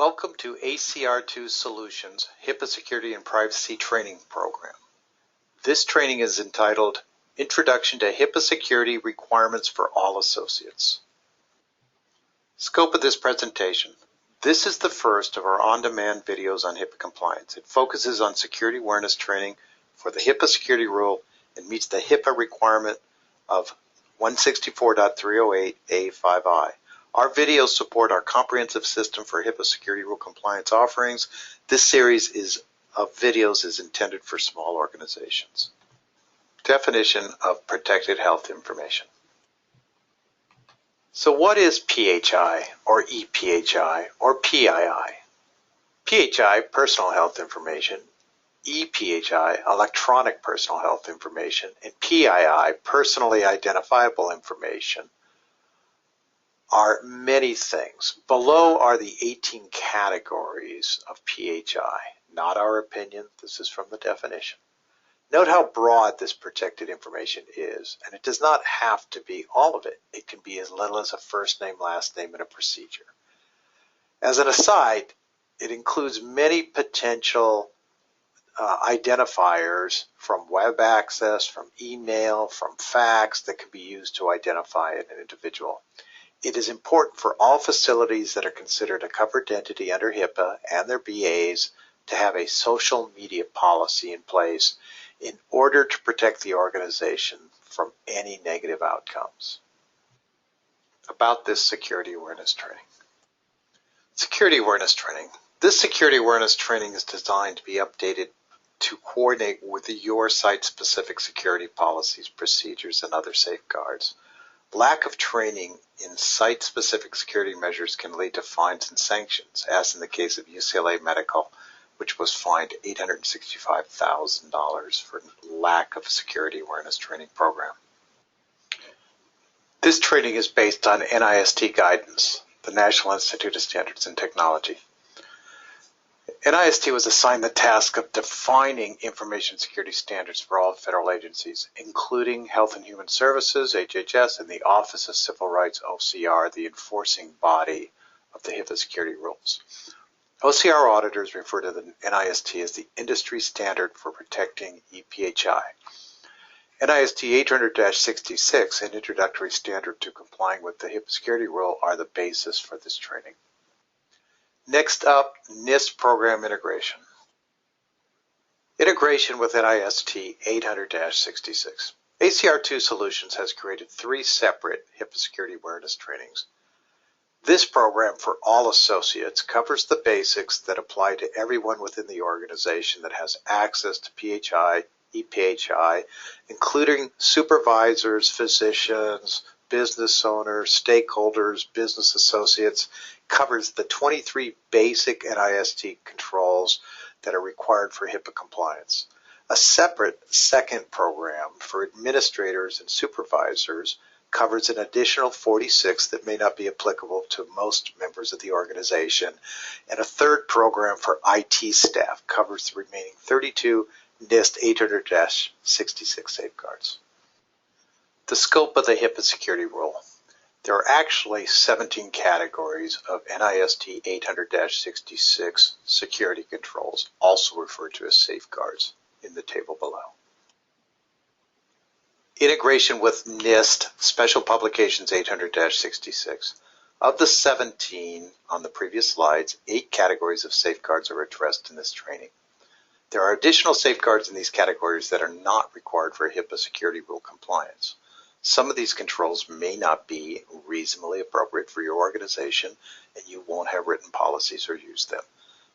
Welcome to ACR2 Solutions HIPAA Security and Privacy Training Program. This training is entitled Introduction to HIPAA Security Requirements for All Associates. Scope of this presentation. This is the first of our on-demand videos on HIPAA compliance. It focuses on security awareness training for the HIPAA security rule and meets the HIPAA requirement of 164.308A5I. Our videos support our comprehensive system for HIPAA security rule compliance offerings. This series of videos is intended for small organizations. Definition of protected health information. So what is PHI or ePHI or PII? PHI, personal health information, ePHI, electronic personal health information, and PII, personally identifiable information, are many things. Below are the 18 categories of PHI. Not our opinion, this is from the definition. Note how broad this protected information is, and it does not have to be all of it. It can be as little as a first name, last name, and a procedure. As an aside, it includes many potential identifiers from web access, from email, from fax that can be used to identify an individual. It is important for all facilities that are considered a covered entity under HIPAA and their BAs to have a social media policy in place in order to protect the organization from any negative outcomes. About this security awareness training. Security awareness training. This security awareness training is designed to be updated to coordinate with your site-specific security policies, procedures, and other safeguards. Lack of training in site-specific security measures can lead to fines and sanctions, as in the case of UCLA Medical, which was fined $865,000 for lack of security awareness training program. This training is based on NIST guidance, the National Institute of Standards and Technology. NIST was assigned the task of defining information security standards for all federal agencies, including Health and Human Services, HHS, and the Office of Civil Rights, OCR, the enforcing body of the HIPAA security rules. OCR auditors refer to the NIST as the industry standard for protecting ePHI. NIST 800-66, an introductory standard to complying with the HIPAA security rule, are the basis for this training. Next up, NIST program integration. Integration with NIST 800-66. ACR2 Solutions has created 3 separate HIPAA security awareness trainings. This program for all associates covers the basics that apply to everyone within the organization that has access to PHI, ePHI, including supervisors, physicians, business owners, stakeholders, business associates, covers the 23 basic NIST controls that are required for HIPAA compliance. A separate second program for administrators and supervisors covers an additional 46 that may not be applicable to most members of the organization, and a third program for IT staff covers the remaining 32 NIST 800-66 safeguards. The scope of the HIPAA security rule. There are actually 17 categories of NIST 800-66 security controls, also referred to as safeguards, in the table below. Integration with NIST Special Publications 800-66. Of the 17 on the previous slides, 8 categories of safeguards are addressed in this training. There are additional safeguards in these categories that are not required for HIPAA security rule compliance. Some of these controls may not be reasonably appropriate for your organization, and you won't have written policies or use them.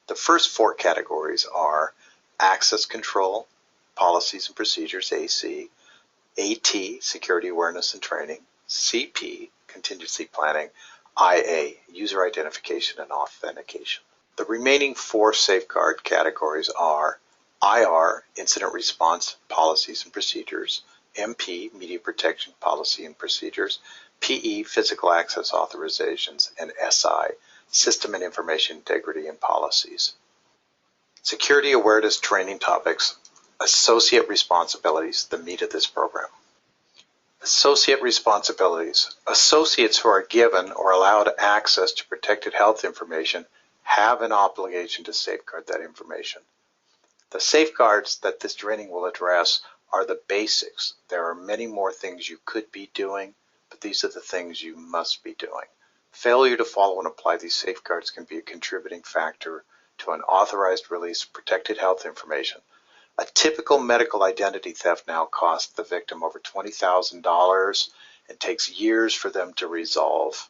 The first 4 categories are access control, policies and procedures, AC, AT, security awareness and training, CP, contingency planning, IA, user identification and authentication. The remaining 4 safeguard categories are IR, incident response policies and procedures, MP, media protection policy and procedures, PE, physical access authorizations, and SI, system and information integrity and policies. Security awareness training topics. Associate responsibilities, the meat of this program. Associate responsibilities. Associates who are given or allowed access to protected health information have an obligation to safeguard that information. The safeguards that this training will address are the basics. There are many more things you could be doing, but these are the things you must be doing. Failure to follow and apply these safeguards can be a contributing factor to unauthorized release of protected health information. A typical medical identity theft now costs the victim over $20,000 and takes years for them to resolve.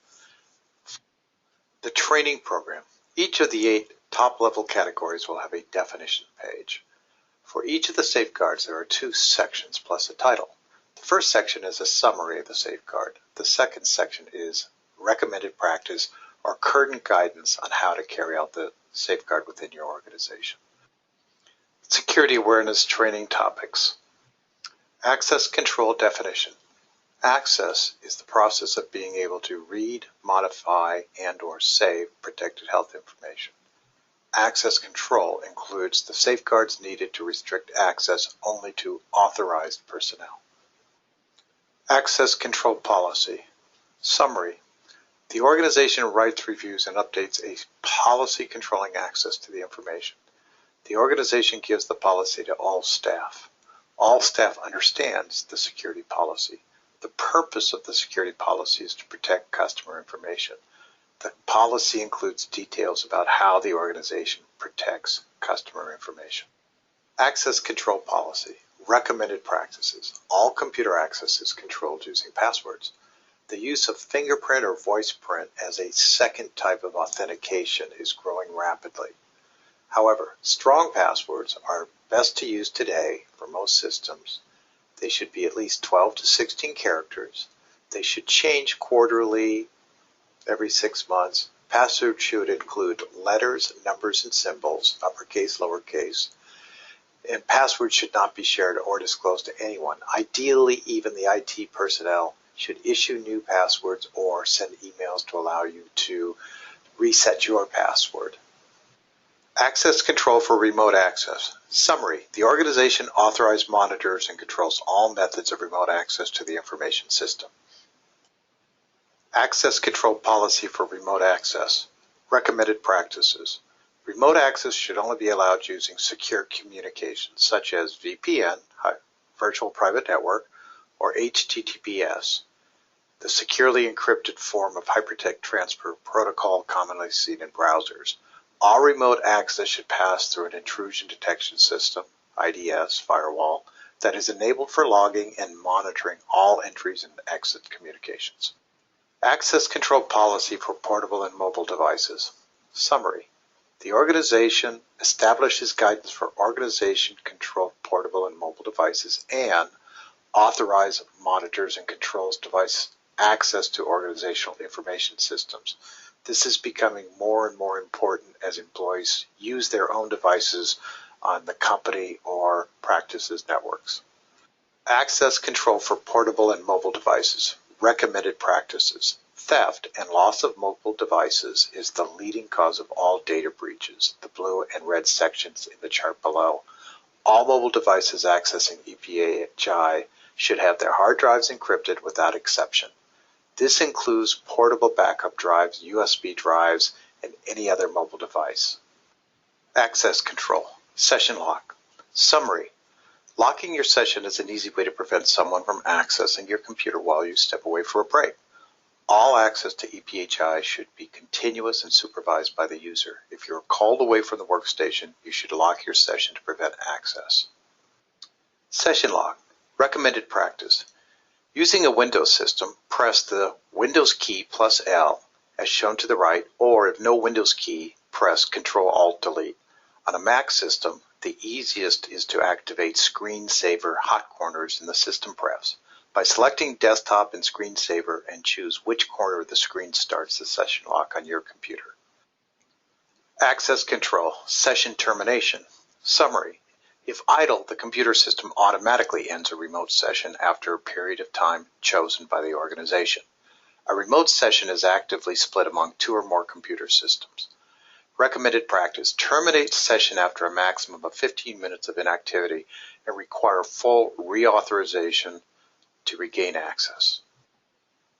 The training program. Each of the 8 top-level categories will have a definition page. For each of the safeguards, there are 2 sections plus a title. The first section is a summary of the safeguard. The second section is recommended practice or current guidance on how to carry out the safeguard within your organization. Security awareness training topics. Access control definition. Access is the process of being able to read, modify, and/or save protected health information. Access control includes the safeguards needed to restrict access only to authorized personnel. Access control policy. Summary. The organization writes, reviews, and updates a policy controlling access to the information. The organization gives the policy to all staff. All staff understands the security policy. The purpose of the security policy is to protect customer information. The policy includes details about how the organization protects customer information. Access control policy. Recommended practices. All computer access is controlled using passwords. The use of fingerprint or voice print as a second type of authentication is growing rapidly. However, strong passwords are best to use today for most systems. They should be at least 12 to 16 characters. They should change quarterly, every 6 months. Passwords should include letters, numbers, and symbols, uppercase, lowercase. And passwords should not be shared or disclosed to anyone. Ideally, even the IT personnel should issue new passwords or send emails to allow you to reset your password. Access control for remote access. Summary. The organization authorizes, monitors, and controls all methods of remote access to the information system. Access control policy for remote access. Recommended practices. Remote access should only be allowed using secure communications such as VPN, Virtual Private Network, or HTTPS, the securely encrypted form of hypertext transfer protocol commonly seen in browsers. All remote access should pass through an intrusion detection system, IDS, firewall, that is enabled for logging and monitoring all entries and exit communications. Access control policy for portable and mobile devices. Summary. The organization establishes guidance for organization-controlled portable and mobile devices and authorizes, monitors, and controls device access to organizational information systems. This is becoming more and more important as employees use their own devices on the company or practices networks. Access control for portable and mobile devices. Recommended practices. Theft and loss of mobile devices is the leading cause of all data breaches, the blue and red sections in the chart below. All mobile devices accessing EPHI should have their hard drives encrypted without exception. This includes portable backup drives, USB drives, and any other mobile device. Access control. Session lock. Summary. Locking your session is an easy way to prevent someone from accessing your computer while you step away for a break. All access to EPHI should be continuous and supervised by the user. If you're called away from the workstation, you should lock your session to prevent access. Session lock. Recommended practice. Using a Windows system, press the Windows key plus L as shown to the right, or if no Windows key, press Ctrl-Alt-Delete. On a Mac system, the easiest is to activate Screensaver hot corners in the system press. By selecting Desktop and Screensaver and choose which corner of the screen starts the session lock on your computer. Access control. Session termination. Summary. If idle, the computer system automatically ends a remote session after a period of time chosen by the organization. A remote session is actively split among 2 or more computer systems. Recommended practice. Terminate session after a maximum of 15 minutes of inactivity and require full reauthorization to regain access.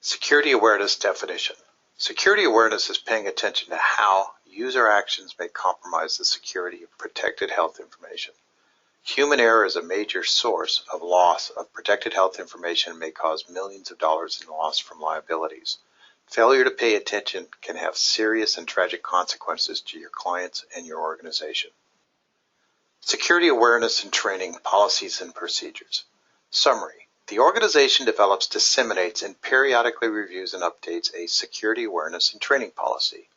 Security awareness definition. Security awareness is paying attention to how user actions may compromise the security of protected health information. Human error is a major source of loss of protected health information and may cause millions of dollars in loss from liabilities. Failure to pay attention can have serious and tragic consequences to your clients and your organization. Security awareness and training policies and procedures. Summary. The organization develops, disseminates, and periodically reviews and updates a security awareness and training policy.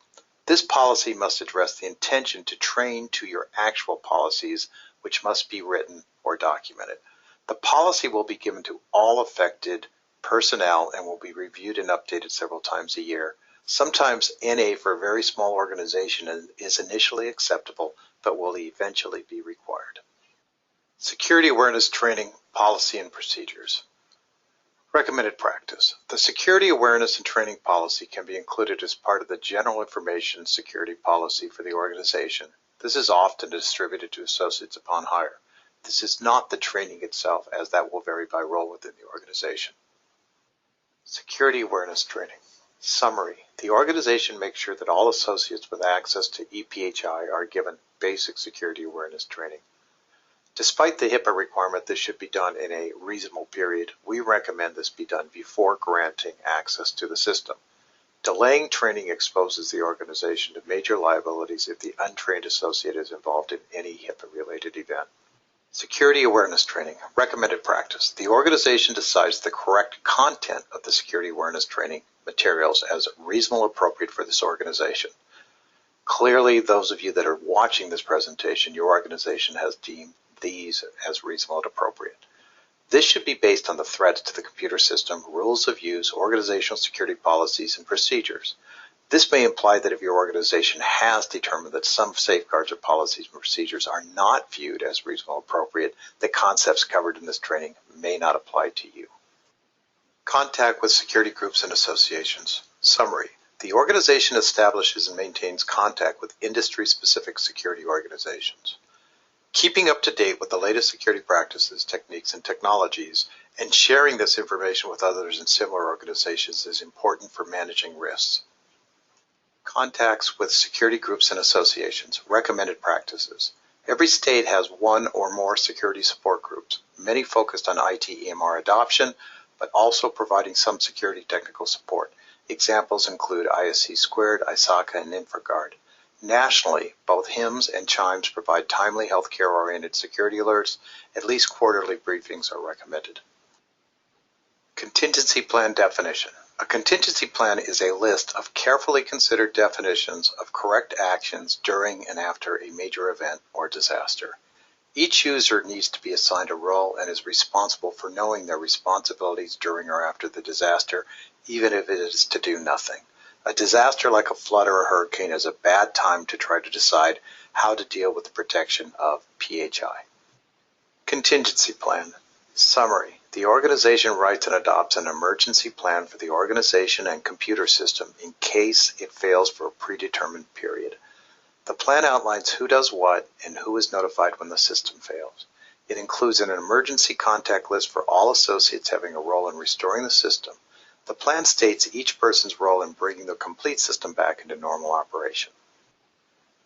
This policy must address the intention to train to your actual policies, which must be written or documented. The policy will be given to all affected personnel and will be reviewed and updated several times a year. Sometimes NA for a very small organization is initially acceptable, but will eventually be required. Security awareness training policy and procedures. Recommended practice. The security awareness and training policy can be included as part of the general information security policy for the organization. This is often distributed to associates upon hire. This is not the training itself, as that will vary by role within the organization. Security awareness training. Summary. The organization makes sure that all associates with access to EPHI are given basic security awareness training. Despite the HIPAA requirement this should be done in a reasonable period, we recommend this be done before granting access to the system. Delaying training exposes the organization to major liabilities if the untrained associate is involved in any HIPAA-related event. Security awareness training. Recommended practice. The organization decides the correct content of the security awareness training materials as reasonable and appropriate for this organization. Clearly, those of you that are watching this presentation, your organization has deemed these as reasonable and appropriate. This should be based on the threats to the computer system, rules of use, organizational security policies, and procedures. This may imply that if your organization has determined that some safeguards or policies and procedures are not viewed as reasonable and appropriate, the concepts covered in this training may not apply to you. Contact with security groups and associations. Summary. The organization establishes and maintains contact with industry-specific security organizations. Keeping up to date with the latest security practices, techniques, and technologies, and sharing this information with others in similar organizations is important for managing risks. Contacts with security groups and associations. Recommended practices. Every state has one or more security support groups, many focused on IT EMR adoption, but also providing some security technical support. Examples include ISC Squared, ISACA, and InfraGard. Nationally, both HIMSS and CHIMES provide timely healthcare-oriented security alerts. At least quarterly briefings are recommended. Contingency plan definition. A contingency plan is a list of carefully considered definitions of correct actions during and after a major event or disaster. Each user needs to be assigned a role and is responsible for knowing their responsibilities during or after the disaster, even if it is to do nothing. A disaster like a flood or a hurricane is a bad time to try to decide how to deal with the protection of PHI. Contingency plan. Summary. The organization writes and adopts an emergency plan for the organization and computer system in case it fails for a predetermined period. The plan outlines who does what and who is notified when the system fails. It includes an emergency contact list for all associates having a role in restoring the system. The plan states each person's role in bringing the complete system back into normal operation.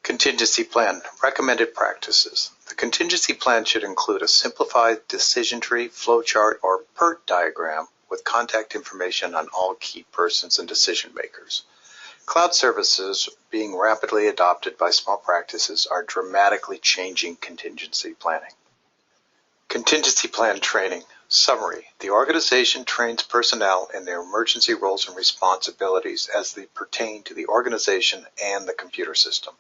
Contingency plan. Recommended practices. The contingency plan should include a simplified decision tree, flowchart, or PERT diagram with contact information on all key persons and decision makers. Cloud services being rapidly adopted by small practices are dramatically changing contingency planning. Contingency plan training. Summary. The organization trains personnel in their emergency roles and responsibilities as they pertain to the organization and the computer system.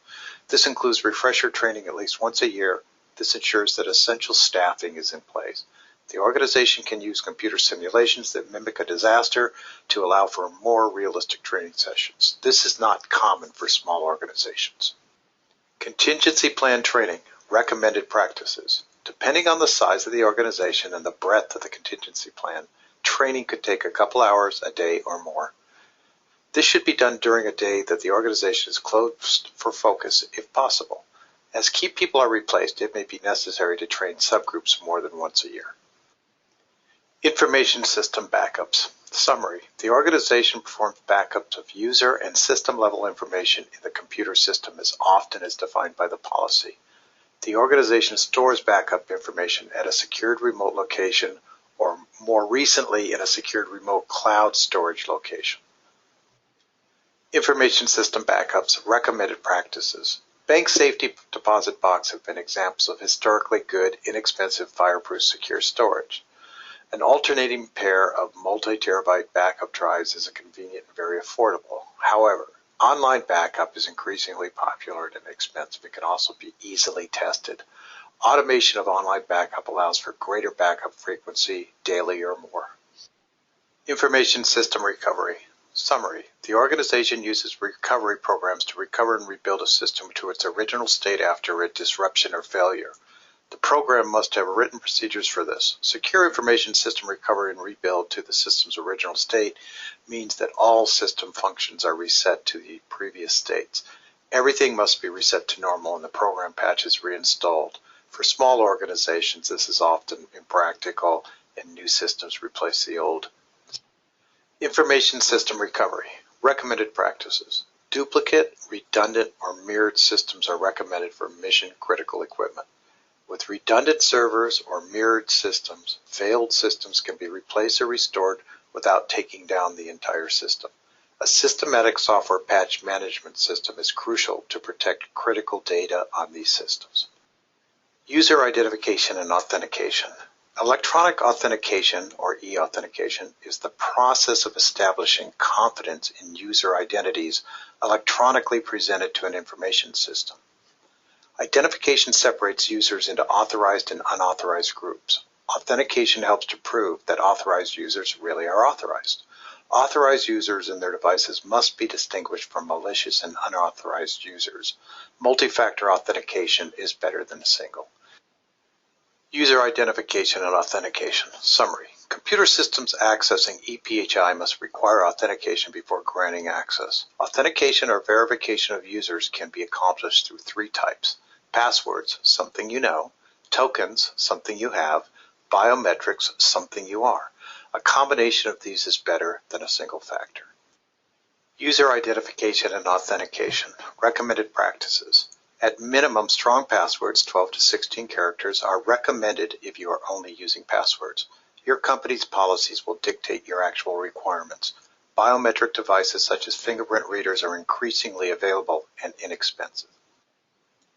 This includes refresher training at least once a year. This ensures that essential staffing is in place. The organization can use computer simulations that mimic a disaster to allow for more realistic training sessions. This is not common for small organizations. Contingency plan training. Recommended practices. Depending on the size of the organization and the breadth of the contingency plan, training could take a couple hours, a day, or more. This should be done during a day that the organization is closed for focus, if possible. As key people are replaced, it may be necessary to train subgroups more than once a year. Information system backups. Summary. The organization performs backups of user and system level information in the computer system as often as defined by the policy. The organization stores backup information at a secured remote location or more recently in a secured remote cloud storage location. Information system backups, recommended practices. Bank safety deposit box have been examples of historically good, inexpensive, fireproof, secure storage. An alternating pair of multi-terabyte backup drives is convenient and very affordable. However, online backup is increasingly popular and inexpensive. It can also be easily tested. Automation of online backup allows for greater backup frequency, daily or more. Information system recovery. Summary. The organization uses recovery programs to recover and rebuild a system to its original state after a disruption or failure. The program must have written procedures for this. Secure information system recovery and rebuild to the system's original state means that all system functions are reset to the previous states. Everything must be reset to normal and the program patch is reinstalled. For small organizations, this is often impractical and new systems replace the old. Information system recovery. Recommended practices. Duplicate, redundant, or mirrored systems are recommended for mission-critical equipment. With redundant servers or mirrored systems, failed systems can be replaced or restored without taking down the entire system. A systematic software patch management system is crucial to protect critical data on these systems. User identification and authentication. Electronic authentication, or e-authentication, is the process of establishing confidence in user identities electronically presented to an information system. Identification separates users into authorized and unauthorized groups. Authentication helps to prove that authorized users really are authorized. Authorized users and their devices must be distinguished from malicious and unauthorized users. Multi-factor authentication is better than a single. User identification and authentication. Summary. Computer systems accessing ePHI must require authentication before granting access. Authentication or verification of users can be accomplished through three types. Passwords, something you know. Tokens, something you have. Biometrics, something you are. A combination of these is better than a single factor. User identification and authentication. Recommended practices. At minimum, strong passwords, 12 to 16 characters, are recommended if you are only using passwords. Your company's policies will dictate your actual requirements. Biometric devices such as fingerprint readers are increasingly available and inexpensive.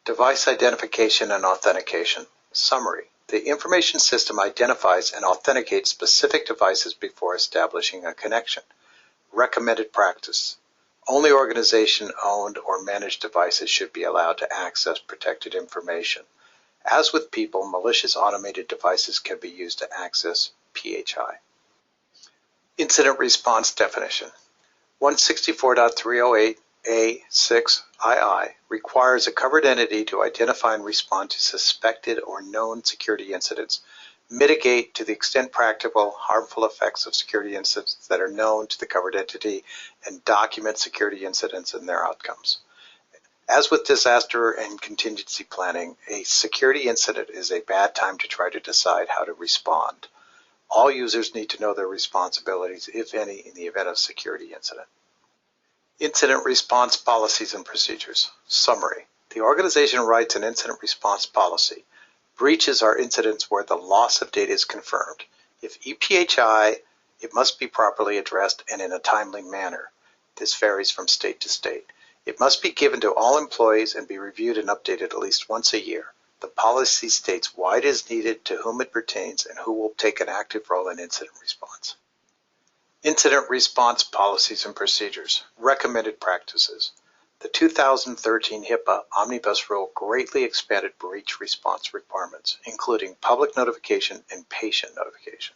Device identification and authentication. Summary. The information system identifies and authenticates specific devices before establishing a connection. Recommended practice. Only organization-owned or managed devices should be allowed to access protected information. As with people, malicious automated devices can be used to access PHI. Incident response definition. 164.308A6II requires a covered entity to identify and respond to suspected or known security incidents, mitigate to the extent practicable harmful effects of security incidents that are known to the covered entity, and document security incidents and their outcomes. As with disaster and contingency planning, a security incident is a bad time to try to decide how to respond. All users need to know their responsibilities, if any, in the event of security incident. Incident response policies and procedures. Summary. The organization writes an incident response policy. Breaches are incidents where the loss of data is confirmed. If ePHI, it must be properly addressed and in a timely manner. This varies from state to state. It must be given to all employees and be reviewed and updated at least once a year. The policy states why it is needed, to whom it pertains, and who will take an active role in incident response. Incident response policies and procedures. Recommended practices. The 2013 HIPAA Omnibus Rule greatly expanded breach response requirements, including public notification and patient notification.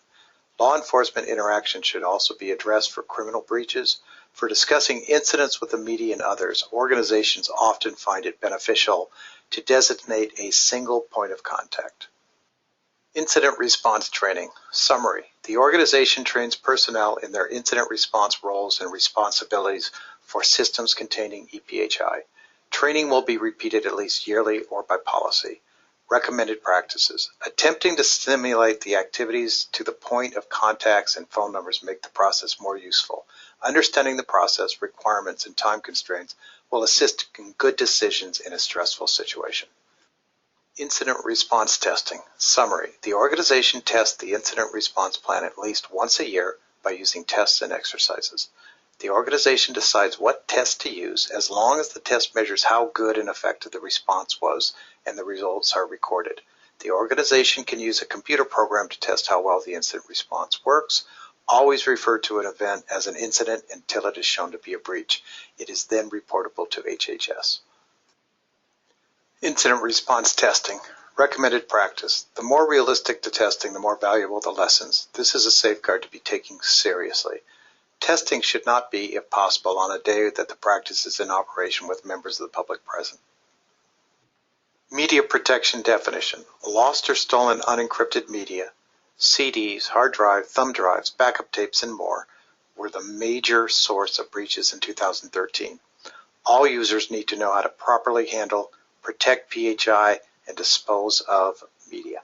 Law enforcement interaction should also be addressed for criminal breaches. For discussing incidents with the media and others, organizations often find it beneficial to designate a single point of contact. Incident response training. Summary. The organization trains personnel in their incident response roles and responsibilities for systems containing ePHI. Training will be repeated at least yearly or by policy. Recommended practices. Attempting to simulate the activities to the point of contacts and phone numbers make the process more useful. Understanding the process, requirements, and time constraints will assist in good decisions in a stressful situation. Incident response testing. Summary. The organization tests the incident response plan at least once a year by using tests and exercises. The organization decides what test to use as long as the test measures how good and effective the response was and the results are recorded. The organization can use a computer program to test how well the incident response works. Always refer to an event as an incident until it is shown to be a breach. It is then reportable to HHS. Incident response testing. Recommended practice. The more realistic the testing, the more valuable the lessons. This is a safeguard to be taken seriously. Testing should not be, if possible, on a day that the practice is in operation with members of the public present. Media protection definition. Lost or stolen unencrypted media, CDs, hard drive, thumb drives, backup tapes, and more were the major source of breaches in 2013. All users need to know how to properly handle, protect PHI, and dispose of media.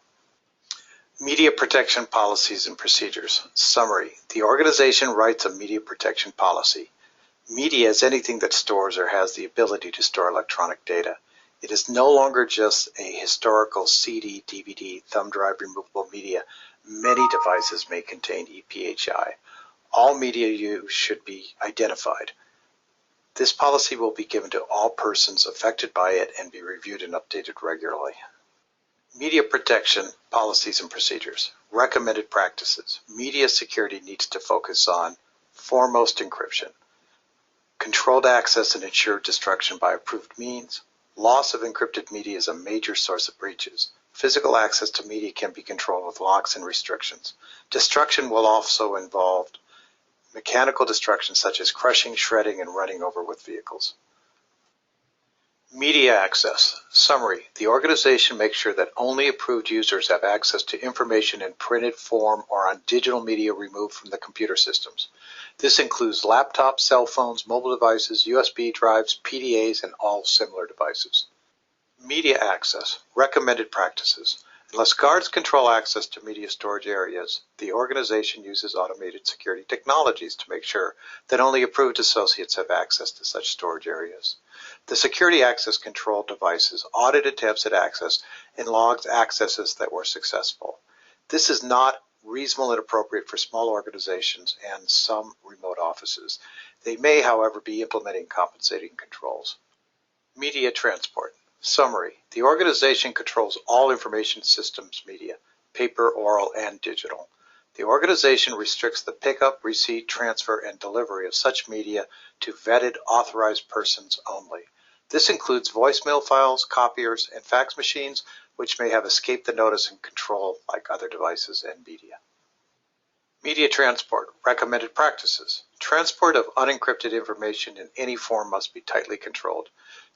Media protection policies and procedures. Summary. The organization writes a media protection policy. Media is anything that stores or has the ability to store electronic data. It is no longer just a historical CD, DVD, thumb drive removable media. Many devices may contain ePHI. All media used should be identified. This policy will be given to all persons affected by it and be reviewed and updated regularly. Media protection policies and procedures. Recommended practices. Media security needs to focus on foremost encryption, controlled access and ensured destruction by approved means. Loss of encrypted media is a major source of breaches. Physical access to media can be controlled with locks and restrictions. Destruction will also involve mechanical destruction such as crushing, shredding, and running over with vehicles. Media access. Summary. The organization makes sure that only approved users have access to information in printed form or on digital media removed from the computer systems. This includes laptops, cell phones, mobile devices, USB drives, PDAs, and all similar devices. Media access. Recommended practices. Unless guards control access to media storage areas, the organization uses automated security technologies to make sure that only approved associates have access to such storage areas. The security access control devices audit attempts at access and logs accesses that were successful. This is not reasonable and appropriate for small organizations and some remote offices. They may, however, be implementing compensating controls. Media transport. Summary. The organization controls all information systems media, paper, oral, and digital. The organization restricts the pickup, receipt, transfer, and delivery of such media to vetted, authorized persons only. This includes voicemail files, copiers, and fax machines, which may have escaped the notice and control like other devices and media. Media transport. Recommended practices. Transport of unencrypted information in any form must be tightly controlled.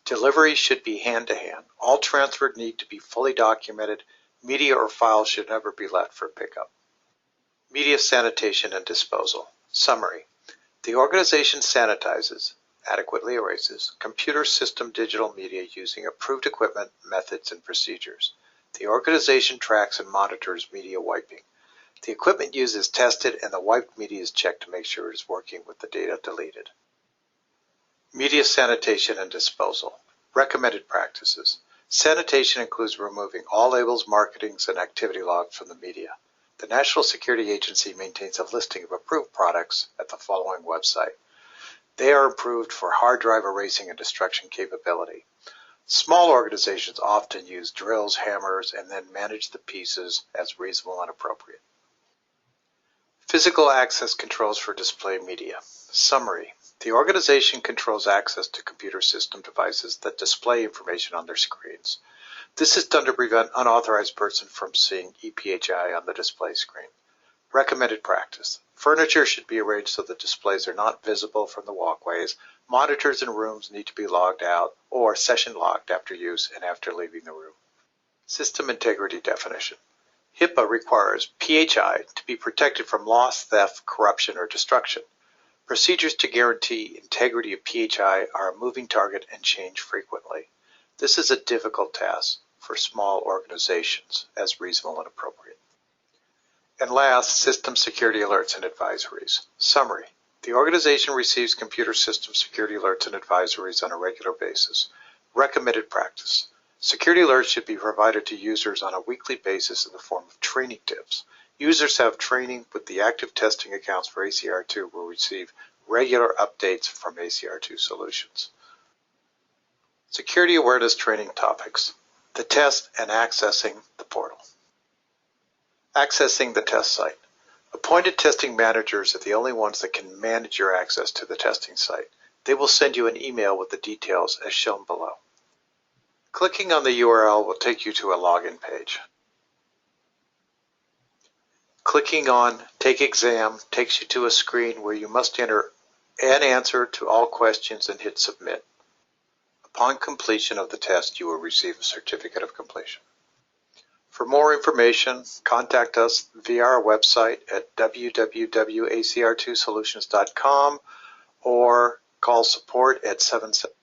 Delivery should be hand-to-hand. All transferred need to be fully documented. Media or files should never be left for pickup. Media sanitation and disposal. Summary. The organization sanitizes, adequately erases, computer system digital media using approved equipment, methods, and procedures. The organization tracks and monitors media wiping. The equipment used is tested and the wiped media is checked to make sure it is working with the data deleted. Media sanitation and disposal. Recommended practices. Sanitation includes removing all labels, markings, and activity logs from the media. The National Security Agency maintains a listing of approved products at the following website. They are approved for hard drive erasing and destruction capability. Small organizations often use drills, hammers, and then manage the pieces as reasonable and appropriate. Physical access controls for display media. Summary. The organization controls access to computer system devices that display information on their screens. This is done to prevent unauthorized persons from seeing ePHI on the display screen. Recommended practice. Furniture should be arranged so the displays are not visible from the walkways. Monitors in rooms need to be logged out or session logged after use and after leaving the room. System integrity definition. HIPAA requires PHI to be protected from loss, theft, corruption, or destruction. Procedures to guarantee integrity of PHI are a moving target and change frequently. This is a difficult task. for small organizations as reasonable and appropriate. And last, system security alerts and advisories. Summary. The organization receives computer system security alerts and advisories on a regular basis. Recommended practice. Security alerts should be provided to users on a weekly basis in the form of training tips. Users have training with the active testing accounts for ACR2 will receive regular updates from ACR2 solutions. Security awareness training topics. The test and accessing the portal. Accessing the test site. Appointed testing managers are the only ones that can manage your access to the testing site. They will send you an email with the details as shown below. Clicking on the URL will take you to a login page. Clicking on Take Exam takes you to a screen where you must enter an answer to all questions and hit Submit. Upon completion of the test, you will receive a certificate of completion. For more information, contact us via our website at www.acr2solutions.com or call support at 777